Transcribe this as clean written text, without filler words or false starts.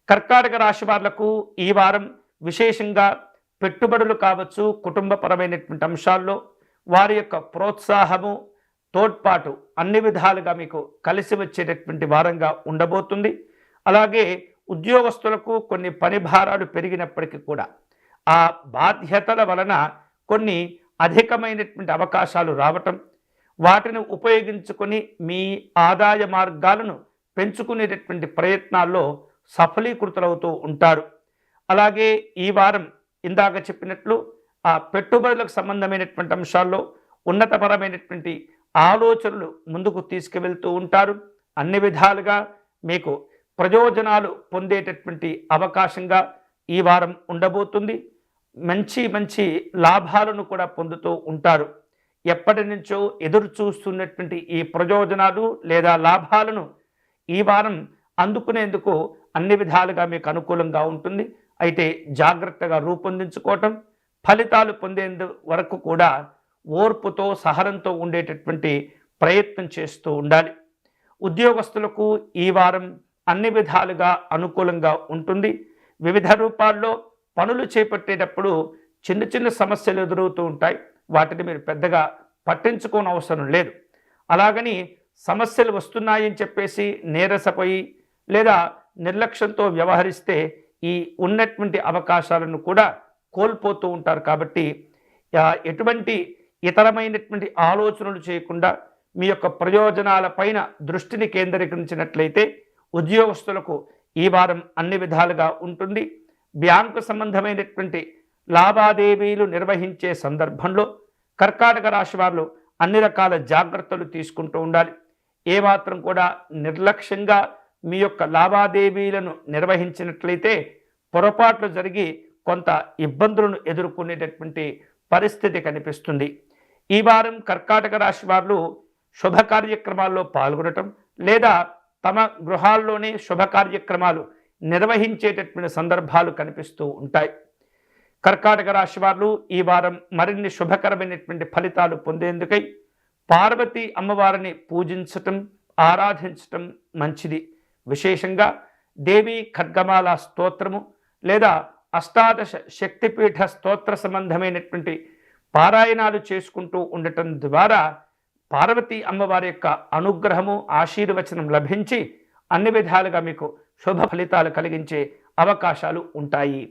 కర్కాటక రాశి వాళ్లకు ఈ వారం విశేషంగా పెట్టుబడులు కావచ్చు, కుటుంబపరమైనటువంటి అంశాల్లో వారి యొక్క ప్రోత్సాహము, తోడ్పాటు అన్ని విధాలుగా మీకు కలిసి వచ్చేటటువంటి వారంగా ఉండబోతుంది. అలాగే ఉద్యోగస్తులకు కొన్ని పని భారాలు పెరిగినప్పటికీ కూడా ఆ బాధ్యతల వలన కొన్ని అధికమైనటువంటి అవకాశాలు రావటం, వాటిని ఉపయోగించుకొని మీ ఆదాయ మార్గాలను పెంచుకునేటటువంటి ప్రయత్నాల్లో సఫలీకృతులవుతూ ఉంటారు. అలాగే ఈ వారం ఇందాక చెప్పినట్లు ఆ పెట్టుబడులకు సంబంధమైనటువంటి అంశాల్లో ఉన్నతపరమైనటువంటి ఆలోచనలు ముందుకు తీసుకువెళ్తూ ఉంటారు. అన్ని విధాలుగా మీకు ప్రయోజనాలు పొందేటటువంటి అవకాశంగా ఈ వారం ఉండబోతుంది. మంచి మంచి లాభాలను కూడా పొందుతూ ఉంటారు. ఎప్పటి నుంచో ఎదురు చూస్తున్నటువంటి ఈ ప్రయోజనాలు లేదా లాభాలను ఈ వారం అందుకునేందుకు అన్ని విధాలుగా మీకు అనుకూలంగా ఉంటుంది. అయితే జాగ్రత్తగా రూపొందించుకోవటం, ఫలితాలు పొందేందు వరకు కూడా ఓర్పుతో సహనంతో ఉండేటటువంటి ప్రయత్నం చేస్తూ ఉండాలి. ఉద్యోగస్తులకు ఈ వారం అన్ని విధాలుగా అనుకూలంగా ఉంటుంది. వివిధ రూపాల్లో పనులు చేపట్టేటప్పుడు చిన్న చిన్న సమస్యలు ఎదురవుతూ ఉంటాయి. వాటిని మీరు పెద్దగా పట్టించుకోని అవసరం లేదు. అలాగని సమస్యలు వస్తున్నాయని చెప్పేసి నీరసపోయి లేదా నిర్లక్ష్యంతో వ్యవహరిస్తే ఈ ఉన్నటువంటి అవకాశాలను కూడా కోల్పోతూ ఉంటారు. కాబట్టి ఎటువంటి ఇతరమైనటువంటి ఆలోచనలు చేయకుండా మీ యొక్క ప్రయోజనాల పైన దృష్టిని కేంద్రీకరించినట్లయితే ఉద్యోగస్తులకు ఈ వారం అన్ని విధాలుగా ఉంటుంది. బ్యాంకు సంబంధమైనటువంటి లావాదేవీలు నిర్వహించే సందర్భంలో కర్కాటక రాశి వారు అన్ని రకాల జాగ్రత్తలు తీసుకుంటూ ఉండాలి. ఏమాత్రం కూడా నిర్లక్ష్యంగా మీ యొక్క లావాదేవీలను నిర్వహించినట్లయితే పొరపాట్లు జరిగి కొంత ఇబ్బందులను ఎదుర్కొనేటటువంటి పరిస్థితి కనిపిస్తుంది. ఈ వారం కర్కాటక రాశి వారు శుభ కార్యక్రమాల్లో పాల్గొనటం లేదా తమ గృహాల్లోనే శుభ కార్యక్రమాలు నిర్వహించేటటువంటి సందర్భాలు కనిపిస్తూ ఉంటాయి. కర్కాటక రాశి వారు ఈ వారం మరిన్ని శుభకరమైనటువంటి ఫలితాలు పొందేందుకై పార్వతీ అమ్మవారిని పూజించటం, ఆరాధించటం మంచిది. విశేషంగా దేవి ఖడ్గమాల స్తోత్రము లేదా అష్టాదశ శక్తిపీఠ స్తోత్ర సంబంధమైనటువంటి పారాయణాలు చేసుకుంటూ ఉండటం ద్వారా పార్వతీ అమ్మవారి యొక్క అనుగ్రహము, ఆశీర్వచనం లభించి అన్ని విధాలుగా మీకు శుభ ఫలితాలు కలిగించే అవకాశాలు ఉంటాయి.